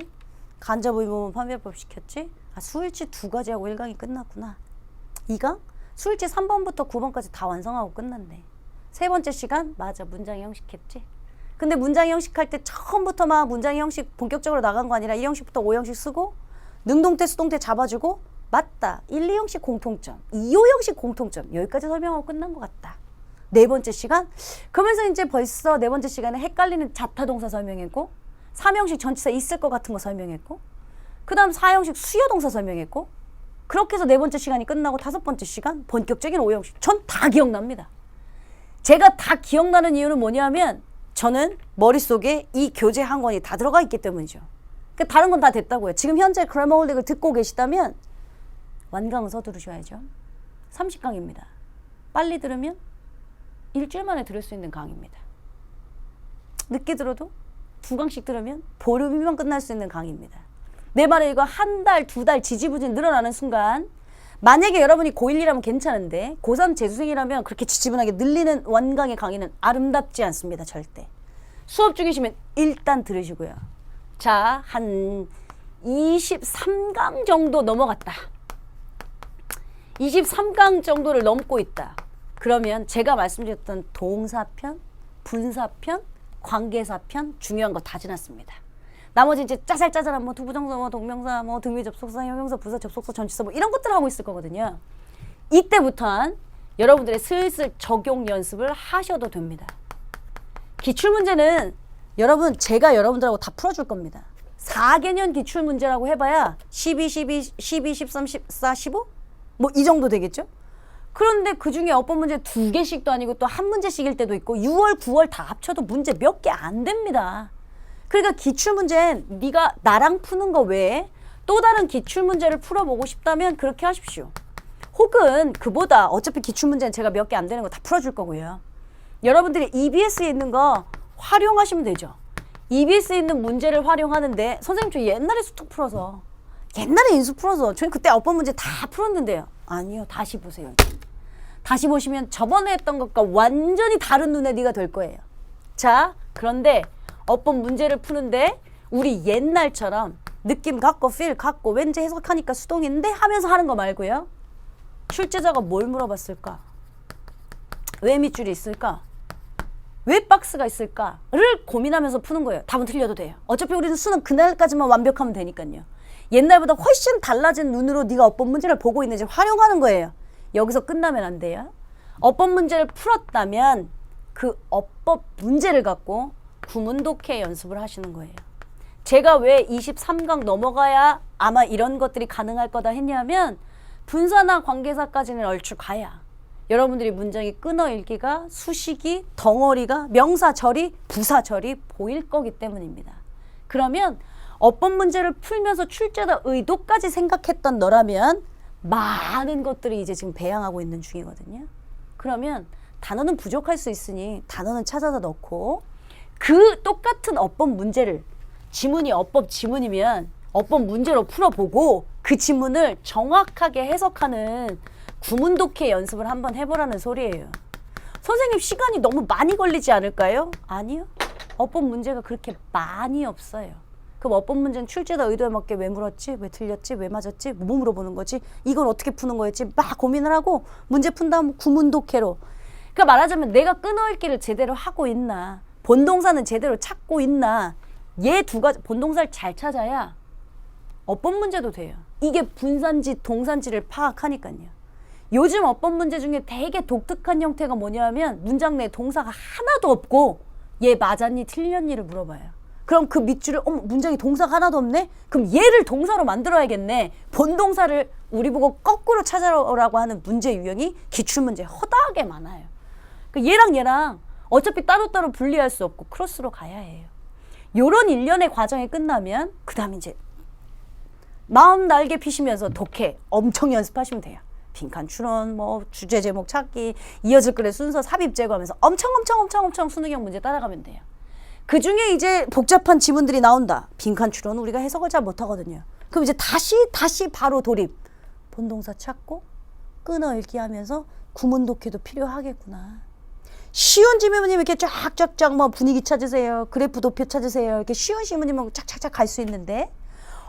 간접의문문 판별법 시켰지? 아, 수일치 2가지하고 1강이 끝났구나. 2강? 수일치 3번부터 9번까지 다 완성하고 끝났네. 세 번째 시간? 맞아. 문장 형식했지? 근데 문장 형식할 때 처음부터 막 문장 형식 본격적으로 나간 거 아니라 1형식부터 5형식 쓰고 능동태, 수동태 잡아주고 맞다. 1, 2형식 공통점, 2, 5형식 공통점 여기까지 설명하고 끝난 것 같다. 네 번째 시간? 그러면서 이제 벌써 네 번째 시간에 헷갈리는 자타동사 설명했고 3형식 전치사 있을 것 같은 거 설명했고 그 다음 4형식 수요동사 설명했고 그렇게 해서 네 번째 시간이 끝나고 다섯 번째 시간 본격적인 5형식 전 다 기억납니다. 제가 다 기억나는 이유는 뭐냐면 저는 머릿속에 이 교재 한 권이 다 들어가 있기 때문이죠. 그러니까 다른 건 다 됐다고요. 지금 현재 그래머홀릭을 듣고 계시다면 완강을 서두르셔야죠. 30강입니다. 빨리 들으면 일주일 만에 들을 수 있는 강의입니다. 늦게 들어도 2강씩 들으면 보름이면 끝날 수 있는 강의입니다. 내 말에 이거 한 달, 2달 지지부진 늘어나는 순간 만약에 여러분이 고1이라면 괜찮은데 고3 재수생이라면 그렇게 지지분하게 늘리는 완강의 강의는 아름답지 않습니다. 절대. 수업 중이시면 일단 들으시고요. 자, 한 23강 정도 넘어갔다. 23강 정도를 넘고 있다. 그러면 제가 말씀드렸던 동사편, 분사편, 관계사편 중요한 거 다 지났습니다. 나머지 이제 짜잘짜잘한 뭐 두부정사, 뭐 동명사, 뭐 등위 접속사, 형용사, 부사 접속사, 전치사 뭐 이런 것들 하고 있을 거거든요. 이때부터는 여러분들의 슬슬 적용 연습을 하셔도 됩니다. 기출문제는 여러분 제가 여러분들하고 다 풀어줄 겁니다. 4개년 기출문제라고 해봐야 12, 13, 14, 15? 뭐 이 정도 되겠죠? 그런데 그중에 어법 문제 2개씩도 아니고 또 한 문제씩일 때도 있고 6월, 9월 다 합쳐도 문제 몇 개 안 됩니다. 그러니까 기출문제는 네가 나랑 푸는 거 외에 또 다른 기출문제를 풀어보고 싶다면 그렇게 하십시오. 혹은 그보다 어차피 기출문제는 제가 몇 개 안 되는 거 다 풀어줄 거고요. 여러분들이 EBS에 있는 거 활용하시면 되죠. EBS에 있는 문제를 활용하는데 선생님 저 옛날에 수특 풀어서 옛날에 인수 풀어서 저희 그때 어법 문제 다 풀었는데요. 아니요. 다시 보세요. 다시 보시면 저번에 했던 것과 완전히 다른 눈에 될 거예요. 자, 그런데 어법 문제를 푸는데 우리 옛날처럼 느낌 갖고 필 갖고 왠지 해석하니까 수동인데 하면서 하는 거 말고요. 출제자가 뭘 물어봤을까? 왜 밑줄이 있을까? 왜 박스가 있을까를 고민하면서 푸는 거예요. 답은 틀려도 돼요. 어차피 우리는 수능 그날까지만 완벽하면 되니까요. 옛날보다 훨씬 달라진 눈으로 네가 어법 문제를 보고 있는지 활용하는 거예요. 여기서 끝나면 안 돼요. 어법 문제를 풀었다면 그 어법 문제를 갖고 구문독해 연습을 하시는 거예요. 제가 왜 23강 넘어가야 아마 이런 것들이 가능할 거다 했냐면 분사나 관계사까지는 얼추 가야 여러분들이 문장이 끊어읽기가 수식이 덩어리가 명사절이 부사절이 보일 거기 때문입니다. 그러면 어법 문제를 풀면서 출제자 의도까지 생각했던 너라면 많은 것들이 이제 지금 배양하고 있는 중이거든요. 그러면 단어는 부족할 수 있으니 단어는 찾아서 넣고 그 똑같은 어법 문제를 지문이 어법 지문이면 어법 문제로 풀어보고 그 지문을 정확하게 해석하는 구문독해 연습을 한번 해보라는 소리예요. 선생님 시간이 너무 많이 걸리지 않을까요? 아니요. 어법 문제가 그렇게 많이 없어요. 그럼 어법 문제는 출제자 의도에 맞게 왜 물었지? 왜 틀렸지? 왜 맞았지? 뭐 물어보는 거지? 이걸 어떻게 푸는 거였지? 막 고민을 하고 문제 푼 다음 구문독해로. 그러니까 말하자면 내가 끊어읽기를 제대로 하고 있나? 본동사는 제대로 찾고 있나? 얘 두 가지 본동사를 잘 찾아야 어법 문제도 돼요. 이게 분산지 동산지를 파악하니까요. 요즘 어법 문제 중에 되게 독특한 형태가 뭐냐면 문장 내에 동사가 하나도 없고 얘 맞았니 틀렸니를 물어봐요. 그럼 그 밑줄을 문장에 동사가 하나도 없네? 그럼 얘를 동사로 만들어야겠네. 본동사를 우리 보고 거꾸로 찾아오라고 하는 문제 유형이 기출문제 허다하게 많아요. 얘랑 어차피 따로따로 분리할 수 없고 크로스로 가야 해요. 요런 일련의 과정이 끝나면 그 다음 이제 마음 날개 피시면서 독해 엄청 연습하시면 돼요. 빈칸 추론, 뭐 주제 제목 찾기, 이어질 글의 순서 삽입 제거하면서 엄청 수능형 문제 따라가면 돼요. 그 중에 이제 복잡한 지문들이 나온다. 빈칸 추론은 우리가 해석을 잘 못하거든요. 그럼 이제 다시 바로 돌입. 본동사 찾고 끊어읽기 하면서 구문독해도 필요하겠구나. 쉬운 지문이면 이렇게 쫙쫙쫙 뭐 분위기 찾으세요. 그래프 도표 찾으세요. 이렇게 쉬운 지문이면 착착착 갈 수 있는데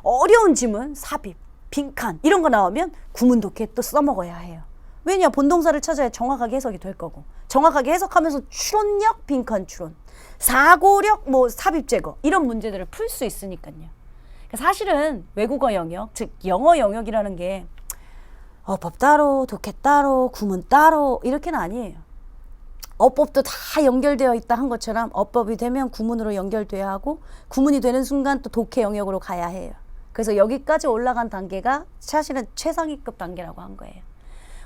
어려운 지문, 삽입, 빈칸 이런 거 나오면 구문독해 또 써먹어야 해요. 왜냐? 본동사를 찾아야 정확하게 해석이 될 거고 정확하게 해석하면서 추론력, 빈칸 추론, 사고력, 뭐 삽입 제거 이런 문제들을 풀 수 있으니까요. 그러니까 사실은 외국어 영역, 즉 영어 영역이라는 게 어법 따로, 독해 따로, 구문 따로 이렇게는 아니에요. 어법도 다 연결되어 있다 한 것처럼 어법이 되면 구문으로 연결돼야 하고 구문이 되는 순간 또 독해 영역으로 가야 해요. 그래서 여기까지 올라간 단계가 사실은 최상위급 단계라고 한 거예요.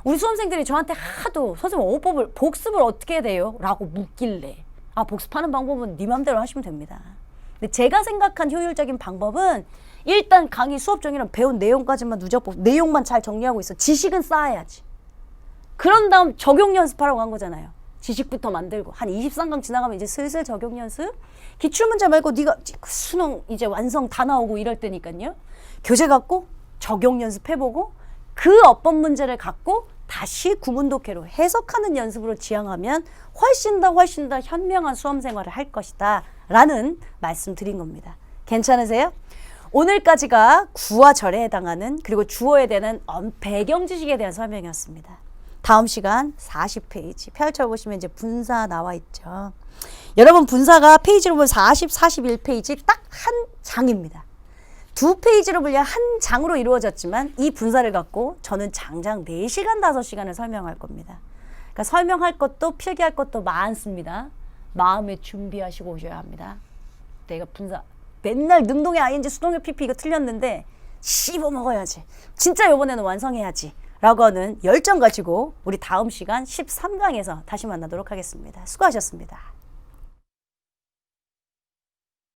우리 수험생들이 저한테 하도 선생님 어법을 복습을 어떻게 해야 돼요? 라고 묻길래 복습하는 방법은 네 맘대로 하시면 됩니다. 근데 제가 생각한 효율적인 방법은 일단 강의 수업 중에는 배운 내용까지만 누적보 내용만 잘 정리하고 있어. 지식은 쌓아야지. 그런 다음 적용 연습하라고 한 거잖아요. 지식부터 만들고 한 23강 지나가면 이제 슬슬 적용 연습. 기출문제 말고 네가 수능 이제 완성 다 나오고 이럴 때니까요. 교재 갖고 적용 연습해보고 그 어법 문제를 갖고 다시 구문독해로 해석하는 연습으로 지향하면 훨씬 더 현명한 수험 생활을 할 것이다 라는 말씀 드린 겁니다. 괜찮으세요? 오늘까지가 구와 절에 해당하는 그리고 주어에 대한 배경 지식에 대한 설명이었습니다. 다음 시간 40페이지 펼쳐보시면 이제 분사 나와 있죠. 여러분 분사가 페이지로 보면 40, 41페이지 딱 한 장입니다. 두 페이지로 분량 한 장으로 이루어졌지만 이 분사를 갖고 저는 장장 4시간, 5시간을 설명할 겁니다. 그러니까 설명할 것도 필기할 것도 많습니다. 마음에 준비하시고 오셔야 합니다. 내가 분사 맨날 능동의 ing, 수동의 pp 이거 틀렸는데 씹어 먹어야지. 진짜 이번에는 완성해야지. 라고 하는 열정 가지고 우리 다음 시간 13강에서 다시 만나도록 하겠습니다. 수고하셨습니다.